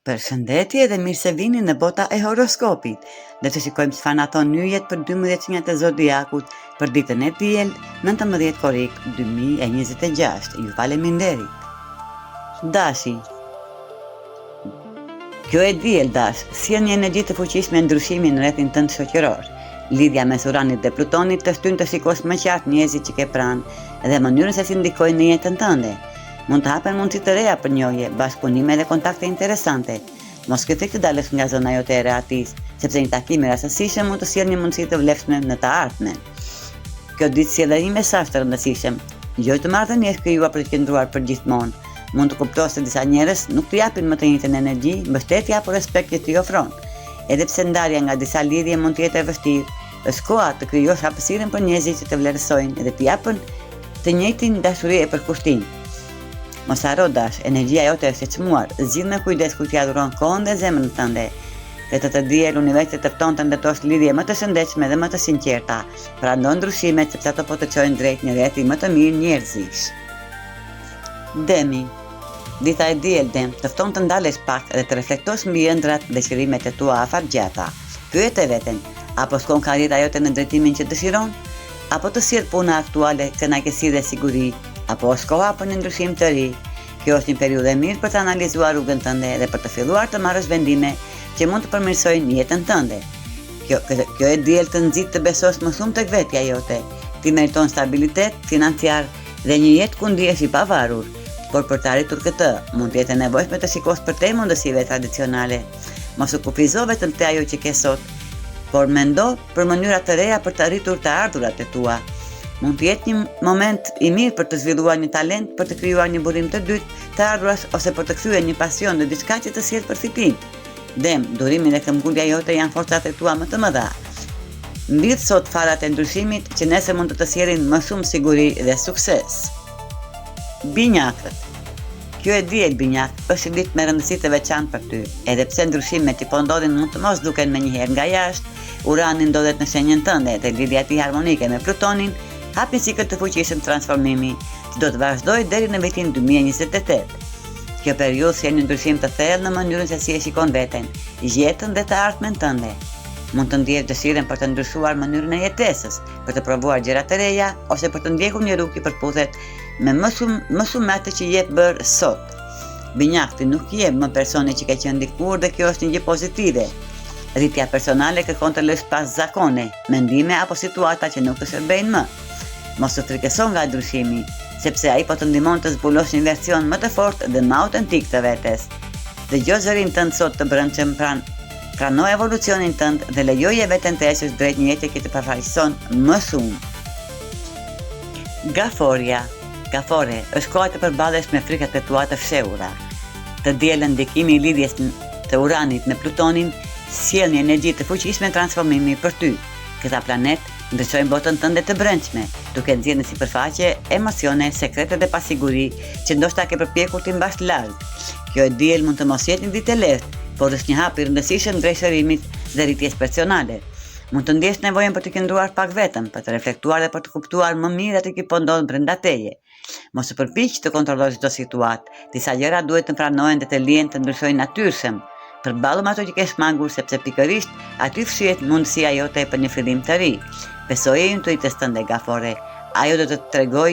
Përshëndetje dhe mirë se vini në bota e horoskopit, dhe të shikojmë çfarë na thon nyjet për 12 qenjat e zodiakut për ditën e diel, 19 korrik 2026. Ju faleminderit. Dashi. Kjo e diel dash, sjell një energji të fuqishme e ndryshimi në rrethin tënd shoqëror. Lidhja mes Uranit dhe Plutonit të shtyn të shikosh më qartë njerëzit që ke pranë dhe mënyrën se si ndikojnë në jetën tënde. Mund të hapen mundësi të reja për njohje, bashkëpunime dhe kontakte interesante. Mos ke frikë të dalësh nga zona jote e rehatisë, sepse një takim i rastësishëm mund të sjellë një mundësi të vlefshme në të ardhmen. Kjo ditë sjell një mesazh të rëndësishëm. Jo të marrëdhënie është krijuar për të qëndruar për gjithmonë. Mund të kuptosh se disa njerëz nuk të japin më të njëjtën energji, mbështetje apo respekt që t'i ofron. Edhe pse ndarja nga disa lidhje mund të jetë e vështirë, është koha të krijosh hapësirën për njerëzit që të vlerësojnë dhe të japin të njëjtin dashuri e përkushtim. Mos harro dash, energjia jote është e çmuar, zgjidh me kujdes kur t'i adhuron kohën dhe zemrën tënde. Të diel universi të fton të ndërtosh lidhje më të shëndetshme dhe më të sinqerta. Prano ndryshimet sepse ato po të çojnë drejt një rrethi më të mirë njerëzish. Demi. Dita e diel dem, të fton të ndalesh pak dhe të reflektosh mbi ëndrat dhe qëllimet e tua afatgjata. Pyet e veten, apo shkon karriera jote në drejtimin që dëshiron? Apo të sjell puna aktuale kënaqësi dhe siguri? Apo është koha për një ndryshim të ri? Kjo është një periudhë e mirë për të analizuar rrugën tënde dhe për të filluar të marrësh vendime që mund të përmirësojnë jetën tënde. Kjo e diel të nxit të besosh më shumë tek vetja jote. Ti meriton stabilitet financiar dhe një jetë ku ndihesh i pavarur. Por për të arritur këtë, mund të jetë e nevojshme të shikosh përtej mundësive tradicionale. Mos u kufizo vetëm te ajo që ke sot, por mendo për mënyra të reja për të arritur të ardhurat e tua. Mund të jetë një moment i mirë për të zhvilluar një talent, për të krijuar një burim të dytë, të ardhuras ose për të kthyer një pasion në diçka që të sjellë përfitim. Dem, durimi dhe këmbgulja jote janë forcat e tua më të mëdha. Mbidh sot farat e ndryshimit që nesër mund të të sjellin më shumë siguri dhe sukses. Binjakët. Kjo e diel binjak është një ditë me rëndësi të veçantë për ty, edhe pse ndryshimet që po ndodhin mund të mos duken menjëherë nga jashtë. Urani ndodhet në shenjën tënde dhe lidhja e tij harmonike me Plutonin hapi cikël të fuqishëm transformimi që do të vazhdojë deri në vitin 2028. Kjo periudhë sjell një ndryshim të thellë në mënyrën se si e shikon veten, jetën dhe të ardhmen tënde. Mund të ndjesh dëshirën për të ndryshuar mënyrën e jetesës, për të provuar gjëra të reja ose për të ndjekur një rrugë që përputhet me më shumë me atë që jep bërë sot. Binjakti nuk je më personi që ke qenë dikur dhe kjo është një gjë pozitive. Rritja personale kërkon të lësh pas zakone, mendime apo situata që nuk të shërbejnë më. Mos të frikëson nga ndryshimi, sepse ai po të ndihmon të zbulosh një version më të fortë dhe më autentik të vetes. Dëgjoj zërin tënd sot të brendshëm, prano evolucionin tënd dhe lejoje veten të ecësh drejt një jete që të përfaqëson më shumë. Gafore, është koha të përballesh me frikat e tua të fshehura. Të dielën ndikimi i lidhjes të Uranit me Plutonin sjell një energji të fuqishme transformimi për ty. Këta planet ndryshojnë botën tënde të brendshme, duke nxjerrë në sipërfaqe emocione, sekrete dhe pasiguri që ndoshta ke përpjekur t'i mbash larg. Kjo e diel mund të mos jetë një ditë e lehtë, por është një hap i rëndësishëm drejt shërimit dhe rritjes personale. Mund të ndjesh nevojën për të qëndruar pak vetëm, për të reflektuar dhe për të kuptuar më mirë atë që po ndodh brenda teje. Mos u përpiq të kontrollosh çdo situatë. Disa gjëra duhet të pranohen dhe të lihen të ndryshojnë natyrshëm. Përballo me ato që ke shmangur sepse pikërisht aty fshihet mundësia jote për një fillim të ri. Besoje intuitës tënde Gafore. Ajo do të të tregoj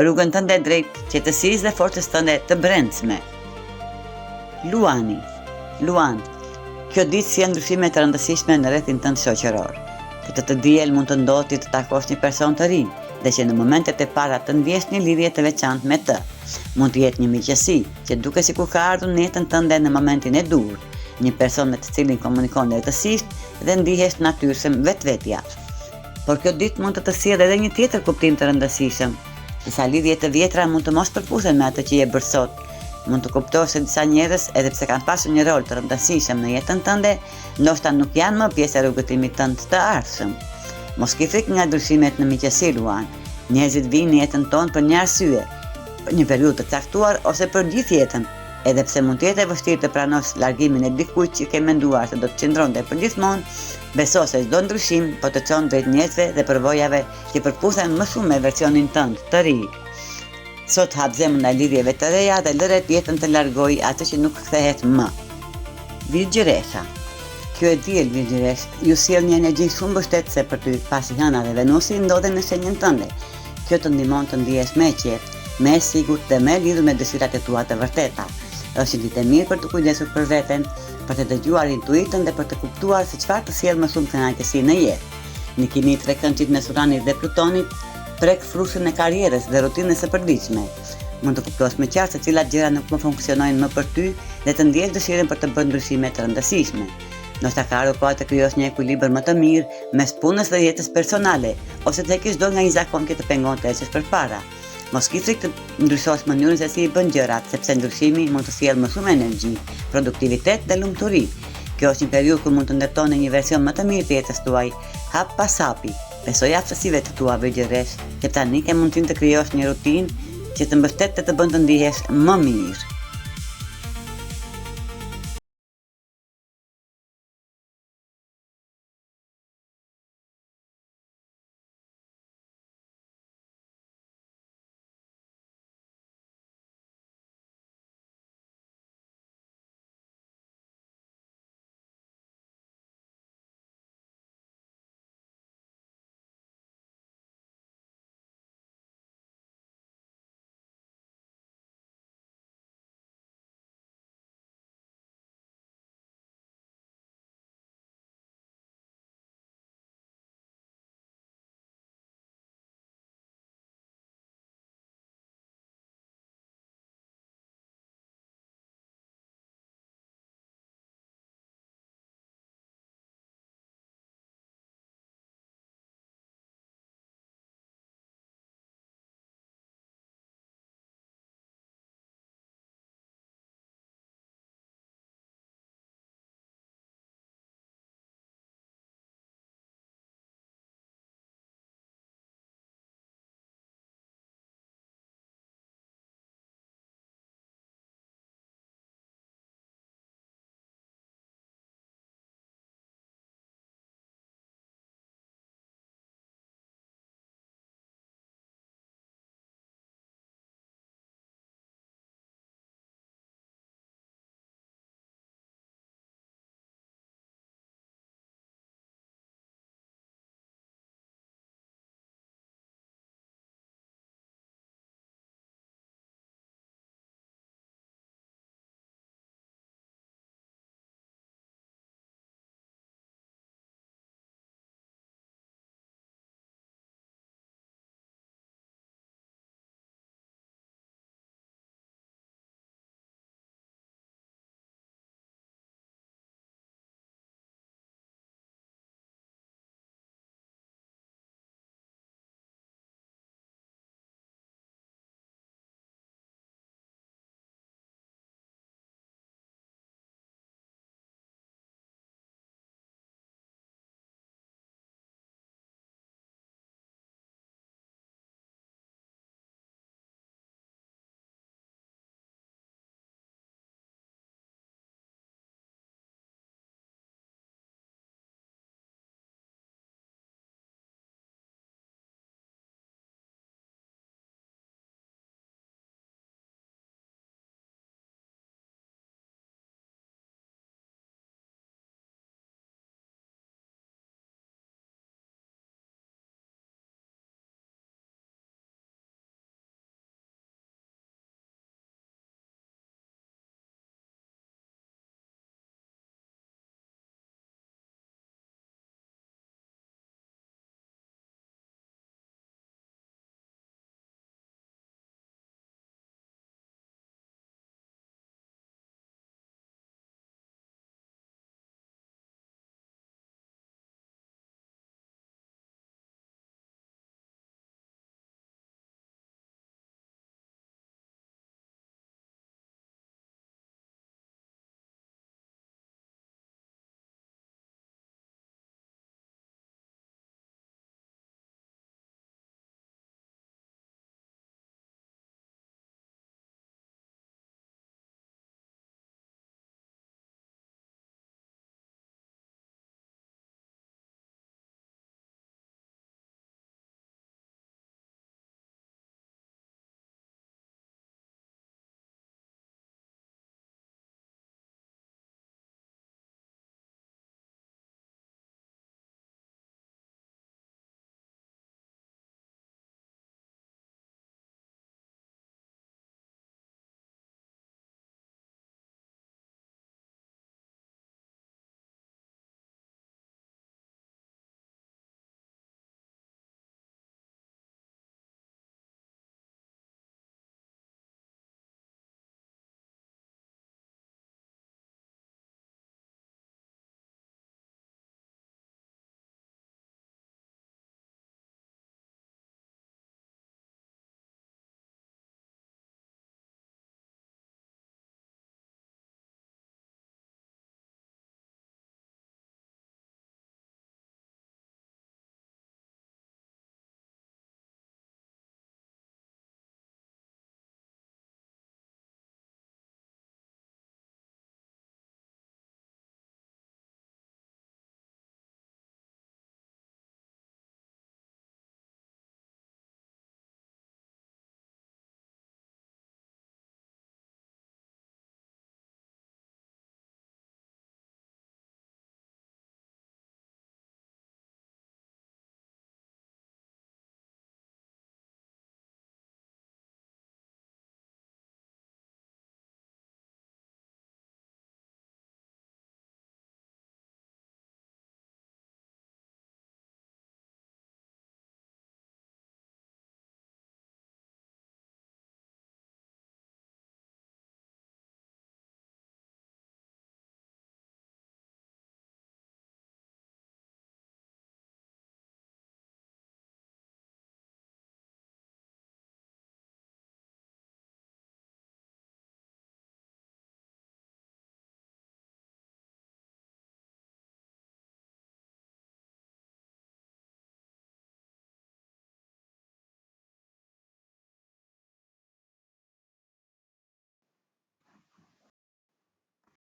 rrugën tënde drejt qetësisë dhe forcës tënde të brendshme. Luan. Kjo ditë sjell ndryshime të rëndësishme në rrethin tënd shoqëror. Të diel mund të ndodhë të takosh një person të ri dhe që në momentet e para të ndjesh një lidhje të veçantë me të. Mund të jetë një miqësi që duket sikur ka ardhur në jetën tënde në momentin e dur, një person me të cilin komunikon lehtësisht dhe ndihesh natyrshëm vetvetja. Por kjo ditë mund të sjellë edhe një tjetër kuptim të rëndësishëm. Disa lidhje të vjetra mund të mos përputhen me atë që je bërë sot. Mund të kuptosh se disa njerëz, edhe pse kanë pasur një rol të rëndësishëm në jetën tënde, ndoshta nuk janë më pjesë e rrugëtimit tënd të ardhshëm. Mos ke frikë nga ndryshimet në miqësi, Luan. Njerëzit vinë në jetën tonë për një arsye, për një periudhë të caktuar ose për gjithë jetën. Edhe pse mund të jetë e vështirë të pranosh largimin e dikujt që ke menduar se do të qëndronte përgjithmonë, beso se çdo ndryshim po të çon drejt njerëzve dhe përvojave që përputhen më shumë me versionin tënd të ri. Sot hap zemrën ndaj lidhjeve të reja dhe lëre jetën të largojë atë që nuk kthehet më. Virgjëresha. Kjo e diel Virgjëresh, ju sjell një energji shumë mbështetëse për ty, pasi Hëna dhe Venusi ndodhen në shenjën tënde. Kjo të ndihmon të ndihesh më qetë, më e sigurt dhe më e lidhur me dëshirat e tua të vërteta. Është një ditë e mirë për të kujdesur për veten, për të dëgjuar intuitën dhe për të kuptuar se çfarë të sjell më shumë kënaqësi në jetë. Në kimi tre këndshit mes Uranit dhe Plutonit prek frushën e karrierës dhe rutinës së përditshme. Mund të kuptosh më qartë se cilat gjëra nuk më funksionojnë më për ty dhe të ndjesh dëshirën për të bërë ndryshime të rëndësishme. Ndoshta ka ardhur koha të krijosh një ekuilibër më të mirë mes punës dhe jetës personale, ose të heqësh dorë nga një zakon që të pengon të ecësh përpara. Mos ki frikë të ndryshosh mënyrën se si i bën gjërat, sepse ndryshimi mund të sjellë më shumë energji, produktivitet dhe lumturi. Kjo është një periudhë kur mund të ndërtoni një version më të mirë të jetës tuaj, hap pas hapi. Besoj aftësive të tua Virgjëresh, që tani ke mundësinë të krijosh një rutinë që të mbështet të bën të ndihesh më mirë.